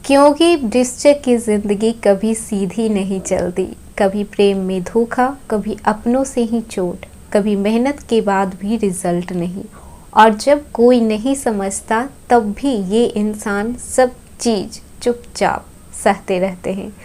क्योंकि वृश्चिक की जिंदगी कभी सीधी नहीं चलती। कभी प्रेम में धोखा, कभी अपनों से ही चोट, कभी मेहनत के बाद भी रिजल्ट नहीं। और जब कोई नहीं समझता तब भी ये इंसान सब चीज़ चुपचाप सहते रहते हैं।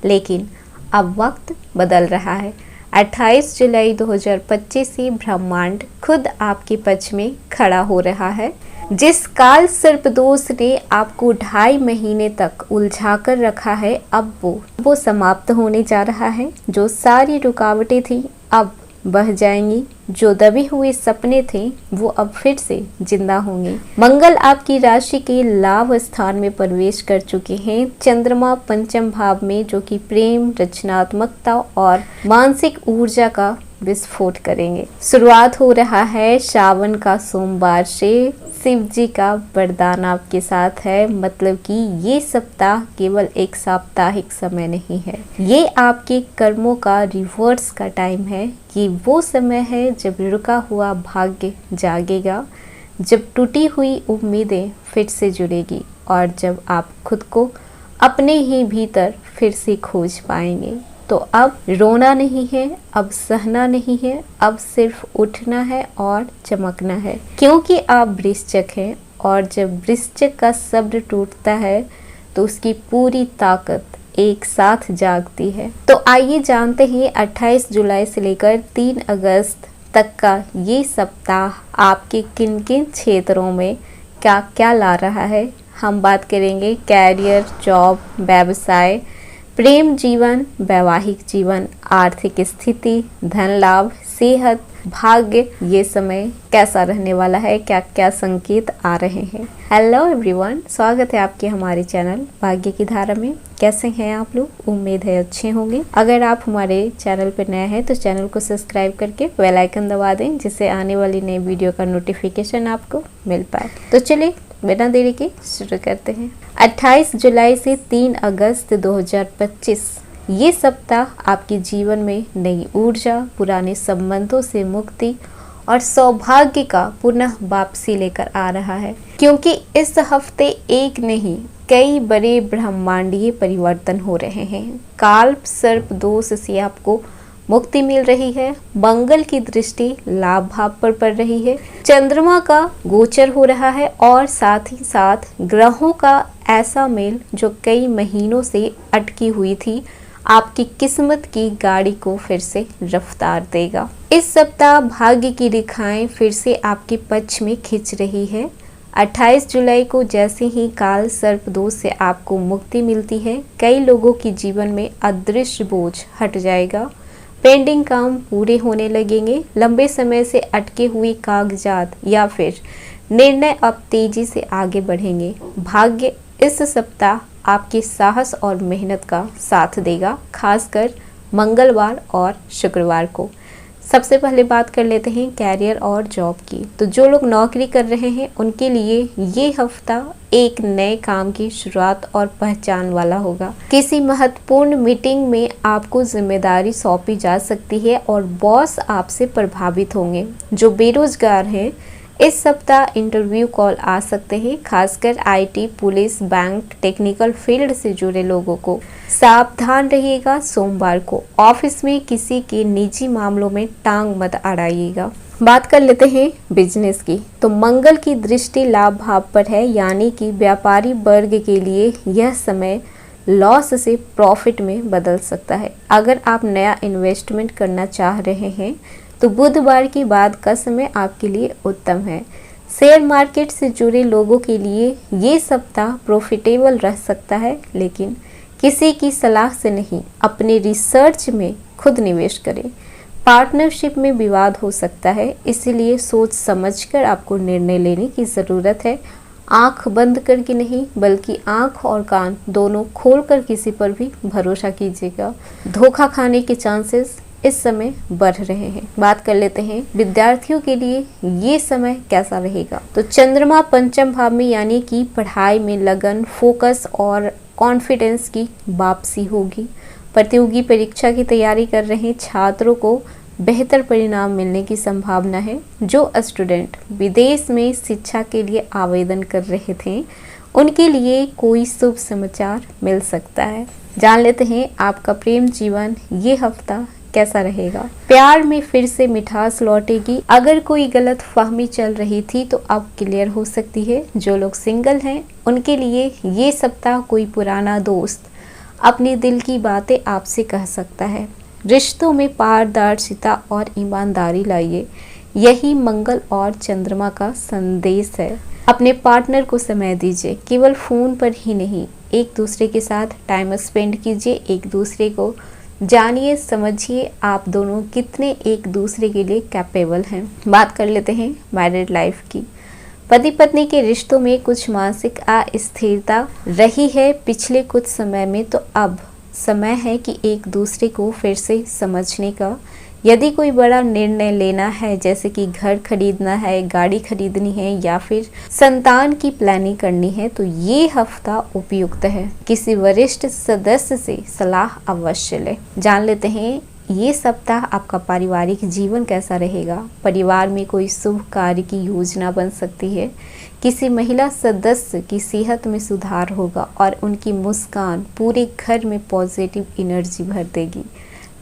लेकिन अब वक्त बदल रहा है। 28 जुलाई 2025 से ब्रह्मांड खुद आपके पक्ष में खड़ा हो रहा है। जिस काल सर्पदोष ने आपको 2.5 महीने तक उलझा कर रखा है, अब वो समाप्त होने जा रहा है। जो सारी रुकावटें थी अब बह जाएंगी। जो दबे हुए सपने थे वो अब फिर से जिंदा होंगे। मंगल आपकी राशि के लाभ स्थान में प्रवेश कर चुके हैं। चंद्रमा पंचम भाव में, जो कि प्रेम, रचनात्मकता और मानसिक ऊर्जा का विस्फोट करेंगे। शुरुआत हो रहा है सावन का सोमवार से। शिव जी का वरदान आपके साथ है, मतलब कि ये सप्ताह केवल एक साप्ताहिक समय नहीं है। ये आपके कर्मों का रिवर्स का टाइम है। कि वो समय है जब रुका हुआ भाग्य जागेगा, जब टूटी हुई उम्मीदें फिर से जुड़ेगी और जब आप खुद को अपने ही भीतर फिर से खोज पाएंगे। तो अब रोना नहीं है, अब सहना नहीं है, अब सिर्फ उठना है और चमकना है। क्योंकि आप वृश्चिक हैं और जब वृश्चिक का सब्र टूटता है तो उसकी पूरी ताकत एक साथ जागती है। तो आइए जानते हैं 28 जुलाई से लेकर 3 अगस्त तक का ये सप्ताह आपके किन किन क्षेत्रों में क्या क्या ला रहा है। हम बात करेंगे कैरियर, जॉब, व्यवसाय, प्रेम जीवन, वैवाहिक जीवन, आर्थिक स्थिति, धन लाभ, सेहत, भाग्य। ये समय कैसा रहने वाला है, क्या क्या संकेत आ रहे हैं। हेलो एवरीवन, स्वागत है आपके हमारे चैनल भाग्य की धारा में। कैसे हैं आप लोग? उम्मीद है अच्छे होंगे। अगर आप हमारे चैनल पर नए हैं तो चैनल को सब्सक्राइब करके बेल आइकन दबा दें, जिससे आने वाली नई वीडियो का नोटिफिकेशन आपको मिल पाए। तो चलिए बिना देरी के शुरू करते हैं। 28 जुलाई से 3 अगस्त 2025 ये सप्ताह आपके जीवन में नई ऊर्जा, पुराने संबंधों से मुक्ति और सौभाग्य का पुनः वापसी लेकर आ रहा है। क्योंकि इस हफ्ते एक नहीं कई बड़े ब्रह्मांडीय परिवर्तन हो रहे हैं। काल सर्प दोष से आपको मुक्ति मिल रही है। मंगल की दृष्टि लाभ भाव पर पड़ रही है। चंद्रमा का गोचर हो रहा है और साथ ही साथ ग्रहों का ऐसा मेल जो कई महीनों से अटकी हुई थी, आपकी किस्मत की गाड़ी को फिर से रफ्तार देगा। इस सप्ताह भाग्य की रेखाएं फिर से आपके पक्ष में खिंच रही है। 28 जुलाई को जैसे ही काल सर्प दोष से आपको मुक्ति मिलती है, कई लोगों के जीवन में अदृश्य बोझ हट जाएगा। पेंडिंग काम पूरे होने लगेंगे। लंबे समय से अटके हुए कागजात या फिर निर्णय अब तेजी से आगे बढ़ेंगे। भाग्य इस सप्ताह आपके साहस और मेहनत का साथ देगा, खासकर मंगलवार और शुक्रवार को। सबसे पहले बात कर लेते हैं कैरियर और जॉब की। तो जो लोग नौकरी कर रहे हैं उनके लिए ये हफ्ता एक नए काम की शुरुआत और पहचान वाला होगा। किसी महत्वपूर्ण मीटिंग में आपको जिम्मेदारी सौंपी जा सकती है और बॉस आपसे प्रभावित होंगे। जो बेरोजगार हैं, इस सप्ताह इंटरव्यू कॉल आ सकते हैं, खासकर IT, police, bank, technical field से जुड़े लोगों को। सावधान रहिएगा। सोमवार को ऑफिस में किसी के निजी मामलों में टांग मत अड़ाइएगा। बात कर लेते हैं बिजनेस की। तो मंगल की दृष्टि लाभ भाव पर है, यानी कि व्यापारी वर्ग के लिए यह समय लॉस से प्रॉफिट में बदल सकता है। अगर आप नया इन्वेस्टमेंट करना चाह रहे हैं तो बुधवार के बाद का समय आपके लिए उत्तम है। शेयर मार्केट से जुड़े लोगों के लिए ये सप्ताह प्रॉफिटेबल रह सकता है, लेकिन किसी की सलाह से नहीं, अपने रिसर्च में खुद निवेश करें। पार्टनरशिप में विवाद हो सकता है, इसलिए सोच समझकर आपको निर्णय लेने की ज़रूरत है। आंख बंद करके नहीं, बल्कि आंख और कान दोनों खोलकर किसी पर भी भरोसा कीजिएगा। धोखा खाने के चांसेस इस समय बढ़ रहे हैं। बात कर लेते हैं विद्यार्थियों के लिए ये समय कैसा रहेगा। तो चंद्रमा पंचम भाव में, यानी कि पढ़ाई में लगन, फोकस और कॉन्फिडेंस की वापसी होगी। प्रतियोगी परीक्षा की तैयारी कर रहे छात्रों को बेहतर परिणाम मिलने की संभावना है। जो स्टूडेंट विदेश में शिक्षा के लिए आवेदन कर रहे थे उनके लिए कोई शुभ समाचार मिल सकता है। जान लेते हैं आपका प्रेम जीवन ये हफ्ता कैसा रहेगा। प्यार में फिर से मिठास लौटेगी। अगर कोई गलत फहमी चल रही थी तो अब क्लियर हो सकती है। जो लोग सिंगल हैं उनके लिए ये सप्ताह कोई पुराना दोस्त अपने दिल की बातें आपसे कह सकता है। रिश्तों में पारदर्शिता और ईमानदारी लाइए, यही मंगल और चंद्रमा का संदेश है। अपने पार्टनर को समय दीजिए, केवल फोन पर ही नहीं, एक दूसरे के साथ टाइम स्पेंड कीजिए, एक दूसरे को जानिए, समझिए आप दोनों कितने एक दूसरे के लिए कैपेबल हैं। बात कर लेते हैं मैरिड लाइफ की। पति पत्नी के रिश्तों में कुछ मानसिक अस्थिरता रही है पिछले कुछ समय में, तो अब समय है कि एक दूसरे को फिर से समझने का। यदि कोई बड़ा निर्णय लेना है, जैसे कि घर खरीदना है, गाड़ी खरीदनी है या फिर संतान की प्लानिंग करनी है, तो ये हफ्ता उपयुक्त है। किसी वरिष्ठ सदस्य से सलाह अवश्य लें। जान लेते हैं ये सप्ताह आपका पारिवारिक जीवन कैसा रहेगा। परिवार में कोई शुभ कार्य की योजना बन सकती है। किसी महिला सदस्य की सेहत में सुधार होगा और उनकी मुस्कान पूरे घर में पॉजिटिव एनर्जी भर देगी।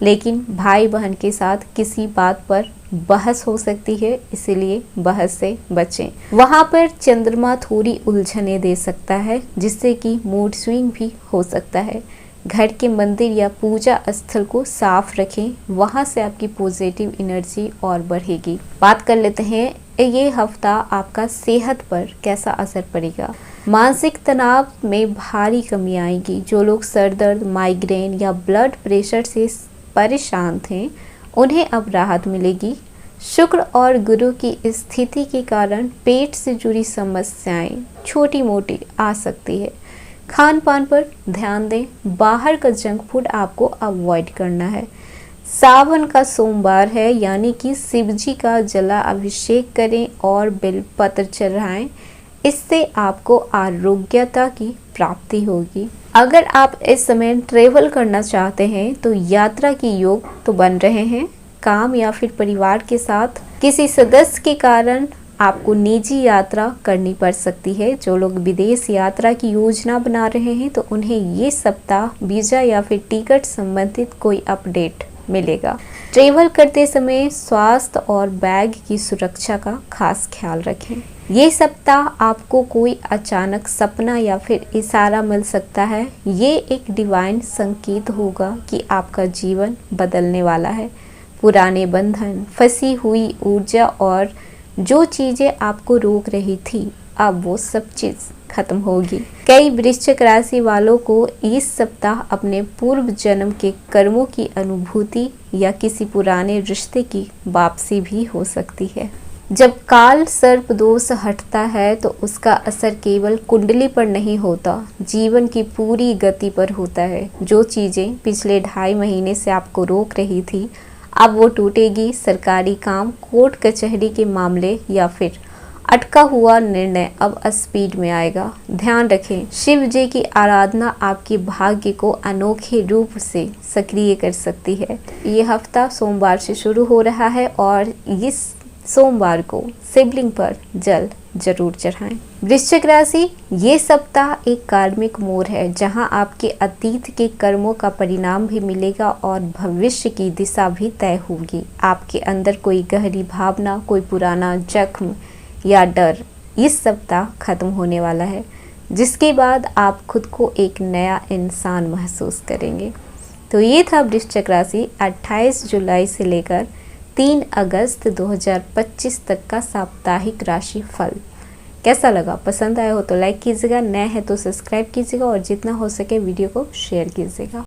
लेकिन भाई बहन के साथ किसी बात पर बहस हो सकती है, इसीलिए बहस से बचें। वहां पर चंद्रमा थोड़ी उलझने दे सकता है, जिससे कि मूड स्विंग भी हो सकता है। घर के मंदिर या पूजा स्थल को साफ रखें, वहां से आपकी पॉजिटिव एनर्जी और बढ़ेगी। बात कर लेते हैं ये हफ्ता आपका सेहत पर कैसा असर पड़ेगा। मानसिक तनाव में भारी कमी आएगी। जो लोग सर दर्द, माइग्रेन या ब्लड प्रेशर से परेशान थे, उन्हें अब राहत मिलेगी। शुक्र और गुरु की स्थिति के कारण पेट से जुड़ी समस्याएं छोटी मोटी आ सकती है। खान पान पर ध्यान दें, बाहर का जंक फूड आपको अवॉइड करना है। सावन का सोमवार है, यानी कि शिव जी का जला अभिषेक करें और बेलपत्र चढ़ाएं। इससे आपको आरोग्यता की प्राप्ति होगी। अगर आप इस समय ट्रेवल करना चाहते हैं तो यात्रा की योग तो बन रहे हैं। काम या फिर परिवार के साथ किसी सदस्य के कारण आपको निजी यात्रा करनी पड़ सकती है। जो लोग विदेश यात्रा की योजना बना रहे हैं तो उन्हें ये सप्ताह वीजा या फिर टिकट संबंधित कोई अपडेट मिलेगा। ट्रेवल करते समय स्वास्थ्य और बैग की सुरक्षा का खास ख्याल रखें। ये सप्ताह आपको कोई अचानक सपना या फिर इशारा मिल सकता है। ये एक डिवाइन संकेत होगा कि आपका जीवन बदलने वाला है। पुराने बंधन, फंसी हुई ऊर्जा और जो चीजें आपको रोक रही थी, अब वो सब चीज खत्म होगी। कई वृश्चिक राशि वालों को इस सप्ताह अपने पूर्व जन्म के कर्मों की अनुभूति या किसी पुराने रिश्ते की वापसी भी हो सकती है। जब काल सर्प दोष हटता है तो उसका असर केवल कुंडली पर नहीं होता, जीवन की पूरी गति पर होता है। जो चीजें पिछले 2.5 महीने से आपको रोक रही थी, अब वो टूटेगी। सरकारी काम, कोर्ट कचहरी के मामले या फिर अटका हुआ निर्णय अब स्पीड में आएगा। ध्यान रखें, शिव जी की आराधना आपके भाग्य को अनोखे रूप से सक्रिय कर सकती है। ये हफ्ता सोमवार से शुरू हो रहा है और इस सोमवार को शिवलिंग पर जल जरूर चढ़ाएं। वृश्चिक राशि, ये सप्ताह एक कार्मिक मोड़ है, जहां आपके अतीत के कर्मों का परिणाम भी मिलेगा और भविष्य की दिशा भी तय होगी। आपके अंदर कोई गहरी भावना, कोई पुराना जख्म या डर इस सप्ताह खत्म होने वाला है, जिसके बाद आप खुद को एक नया इंसान महसूस करेंगे। तो ये था वृश्चिक राशि 28 जुलाई से लेकर 3 अगस्त 2025 तक का साप्ताहिक राशि फल। कैसा लगा? पसंद आया हो तो लाइक कीजिएगा, नए हैं तो सब्सक्राइब कीजिएगा और जितना हो सके वीडियो को शेयर कीजिएगा।